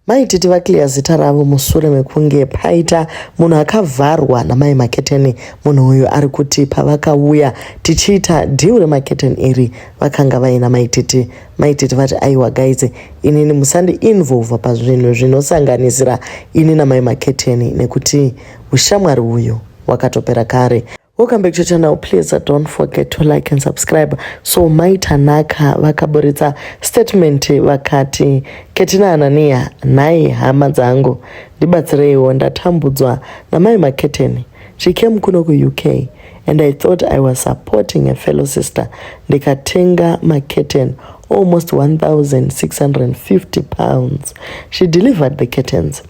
Maititi vaclear zita ravo mushure mekunge paita munhu akavharwa namai Maketeni. Munhu uyu ari kuti pavakauya tichiita dhiu remaketeni iri vakanga vaina maititi. Maititi vati aiwa guys, inini musandi involve pazvinhu zvinosanganisira ini namai Maketeni nekuti ushamwari uyu wakatopera kare. Welcome back to the channel. Please don't forget to like and subscribe. So Maitanaka vakaburitsa statement vakati Ketina Anania nai hama dzangu ndibatsireiwo ndatambudzwa namai Maketeni. She came kuno ku UK and I thought I was supporting a fellow sister. Ndikatenga Maketeni almost 1,650 pounds. She delivered the kittens.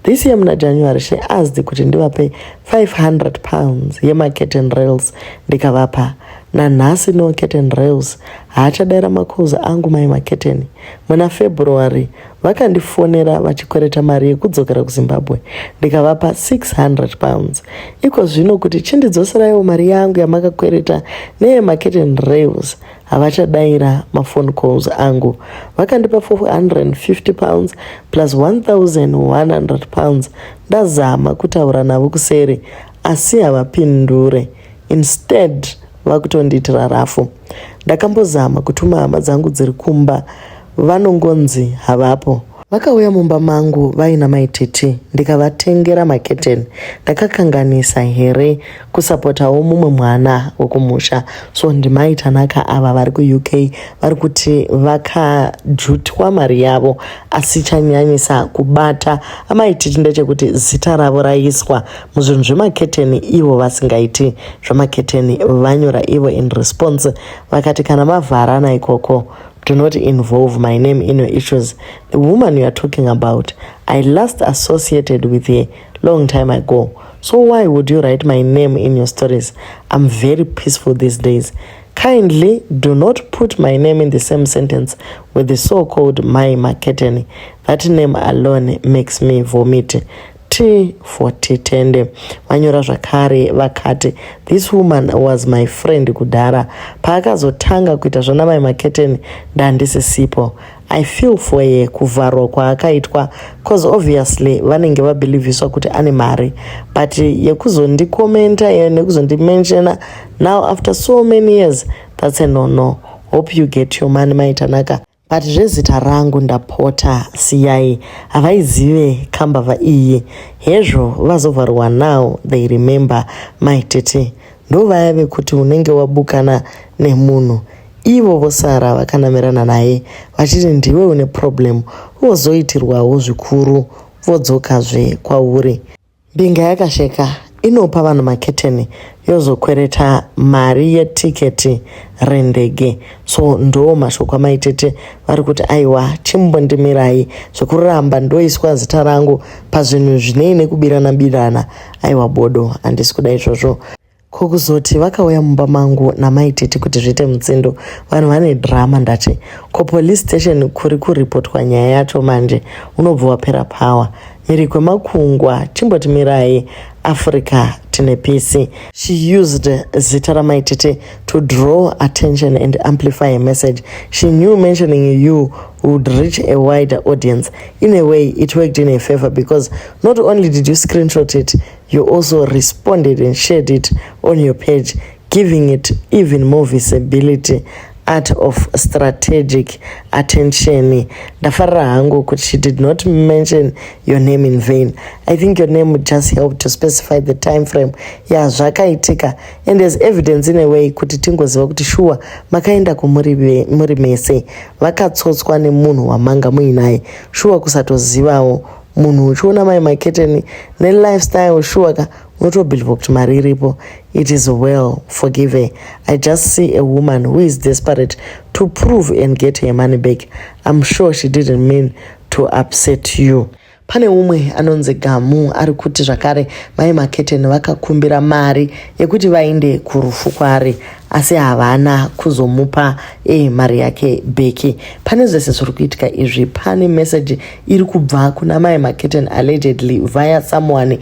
This year muna January she asked kuti ndivape 500 pounds yemaketen rails ndikavapa. Nanhasi no keten rails haachadaira makoza angu mai Maketeni. Muna February vakandifonera vachikwereta mari yekudzokera kuZimbabwe ndikavapa 600 pounds. Iko zvino kuti chindidzoseraiwo mari yangu yamakakwereta neyemaketen rails havachadaira mafone calls angu. Vakandipa 450 pounds plus 1,100 pounds. Ndazama kutaura navo kuseri asi havapindure. Instead vakutondiitira rafu. Ndakambozama kutuma hama dzangu dziri kumba vanongonzi havapo. Vakauya mumba mangu vaina maititi ndikavatengera maketeni. Ndakakanganisa here kusapotawo mumwe mwana wokumusha. So ndimaitanaka ava vari ku UK vari kuti vakajutwa mari yavo asi chanyanyisa kubata amaititi ndechekuti zita ravo raiswa muzvinhu zvemaketeni ivo vasingaiti zvemaketeni vanyora ivo in response vakati kana mavharana ikoko, do not involve my name in your issues. The woman you are talking about, I last associated with her long time ago. So why would you write my name in your stories? I'm very peaceful these days. Kindly do not put my name in the same sentence with the so-called Mai Maketeni. That name alone makes me vomit. T40 tende vanyora zvakare vakati this woman was my friend kudhara paakazotanga kuita zvona mai Maketeni ndandisisipo. I feel for ye kuvharwa kwaakaitwa cause obviously vanenge vabhilivhiswa kuti ane mari, but yekuzondikomenta nekuzondimenshena now after so many years, that's a no. Hope you get your money Maitanaka. But zvezita rangu ndapota siyai havaizive kambava iyi hezvo vazovharwa now they remember maitete. Ndo vayave kuti unenge wabukana nemunhu ivo vosara vakanamirana naye vachiti ndiwe une problem vozoitirwawo zvikuru vodzokazve kwauri. Mbinga yakasheka inopa vanhu maketeni yozokwereta mari yetiketi rendege. So ndo mashoko amaitete vari kuti aiwa chimbondimirai zvekuramba ndoiswa zita rangu pazvinhu zvinei nekubirana aiwa bodo handisi kuda izvozvo. Kokuzoti vakauya mumba mangu namaititi kuti zviite mutsindo vanhu vane drama ndati ko police station kuri kuripotwa nyaya yacho manje unobva wapera power. Miri kwemakungwa chimbotimirai Africa tine PC. She used zita ramaititi to draw attention and amplify a message. She knew mentioning you would reach a wider audience. In a way, it worked in her favor because not only did you screenshot it, you also responded and shared it on your page, giving it even more visibility. Art of strategic attention. Dafarra hangu kuti she did not mention your name in vain. I think your name would just help to specify the time frame ya zvakaitika, and there's evidence in a way kuti tingoziva kuti sure makaenda kumuri mese vakatsotswa nemunhu wamanga muinaye sure kusatozivawo munhu uchiona mai Maketeni nelifestyle sure ka unotobhilivha kuti mari iripo. It is well, forgive her. I just see a woman who is desperate to prove and get her money back. I'm sure she didn't mean to upset you. Pane umwe anonzi Gamu ari kuti zvakare mai Maketeni vakakumbira mari yekuti vaende kurufu kwari asi havana kuzomupa mari yake beki. Pane zvese zviri kuitika izvi, pane message iri kubva kuna mai Maketeni allegedly via someone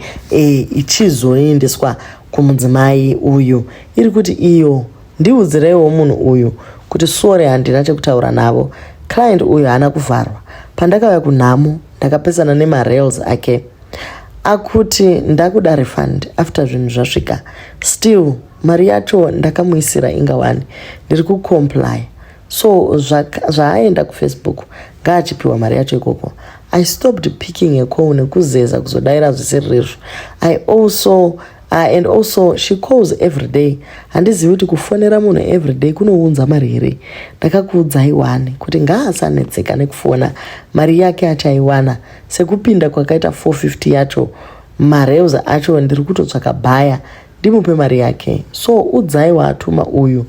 ichizoendeswa kumudzimai uyu iri kuti iyo ndiudzireiwo munhu uyu kuti sorry handina chekutaura navo, client uyu haana kuvharwa. Pandakauya kunhamo ndakapesana nemarails ake akuti ndakuda refund after zvinhu zvasvika. Still mari yacho ndakamuisira inga 1 ndiri kucomply. So zvaaenda kufacebook ngaachipiwa mari yacho ikoko. I stopped picking a call nekuzeza kuzodaira zvisiri izvo. And also she calls every day. Handizivi kuti kufonera munhu every day kunounza mari here. Ndakakuudzai 1 kuti ngaasanetseka nekufona, mari yake achaiwana. Sekupinda kwakaita 450 yacho, mareus acho ndiri kutotsvaka bhaya ndimupe mari yake. So udzai watuma uyu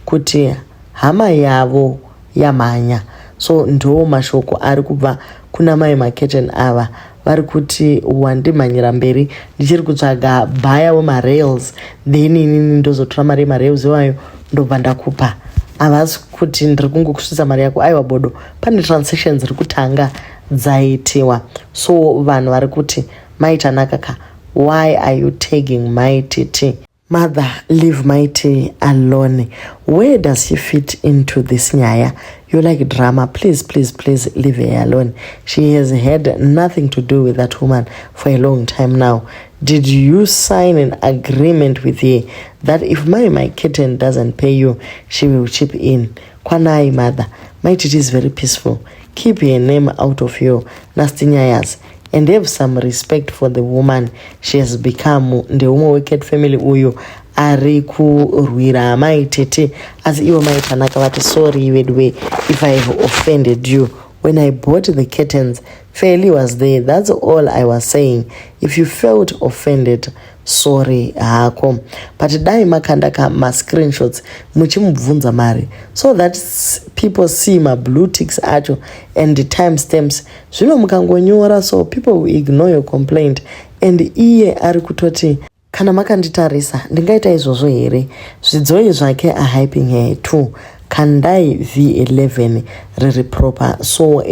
kuti hama yavo yamhanya. So ndo mashoko ari kubva kuna mai maketen ava vari kuti wandimhanyira mberi ndichiri kutsvaga bhaya wemarails, then inini ndozotora mari yemarails iwayo ndobva ndakupa. Havasi kuti ndiri kungokusvitsa mari yako. Aiwa bodo, pane transactions dziri kutanga dzaitiwa. So vanhu vari kuti maitanaka ka, why are you tagging Mighty T? Mother, leave Mighty alone. Where does she fit into this nyaya? You like drama. Please leave her alone. She has had nothing to do with that woman for a long time now. Did you sign an agreement with her that if my kitten doesn't pay you, she will chip in? Kwanai, mother. Mighty T is very peaceful. Keep her name out of your nasty nyayas. And have some respect for the woman she has become. The woman wicked family uyu ari kurwira Mighty T as iwo maitanaka vati sorry wedwe if I have offended you. When I bought the kittens, Fairly was there. That's all I was saying. If you felt offended, sorry hako. But dai makandaka ma screenshots muchimubvunza mari so that people see my blue ticks acho and the timestamps. Zvino mukangonyora so people will ignore your complaint. And iye ari kutoti kana makanditarisa ndingaita izvozvo here. Zvidzoi zvake are hyping her too. Kandai V11 riri proper. So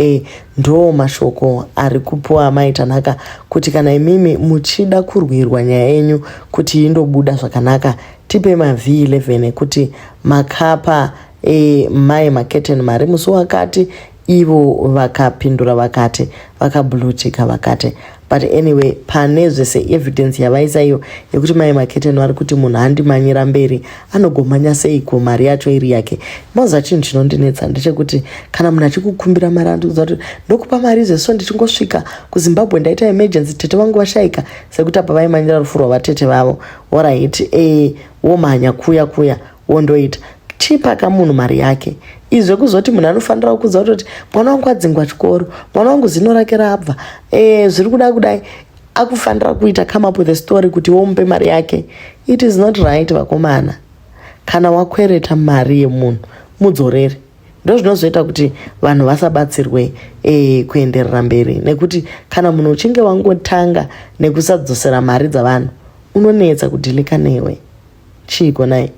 ndo mashoko ari kupuwa maitanaka kuti kana imimi muchida kurwirwa nyaya yenyu kuti indobuda zvakanaka tipe ma V11 kuti makapa mai maketen mari musi wakati ivo vakapindura vakati vakablutika vakati. But anyway, pane zvese evidence yavaisa iyo yekuti mai maketen vari kuti munhu handimanyira mberi anogomanya seiko mari yacho iri yake. Moza chinhu chinondinetsa ndechekuti kana munhu achikukumbira mari andikuudza kuti ndokupa mari izveso ndichingosvika kuZimbabwe ndaita emergency tete vangu vashaika sekuti apa vaimanyira rufu rwavatete vavo. Alright, womhanya kuya wondoita chipaka munhu mari yake. Izvo kuzoti munhu anofanira kuudza kuti mwana wangu adzingwa chikoro, mwana wangu zino rake rabva, zviri kuda kudai, akufanira kuita come up with a story kuti womupe mari yake. It is not right vakomana. Kana wakwereta mari yemunhu mudzorere. Ndo zvinozoita kuti vanhu vasabatsirwe kuenderera mberi, nekuti kana munhu uchinge wangotanga nekusadzosera mari dzavanhu unonetsa kudhilika newe. Chiko nai.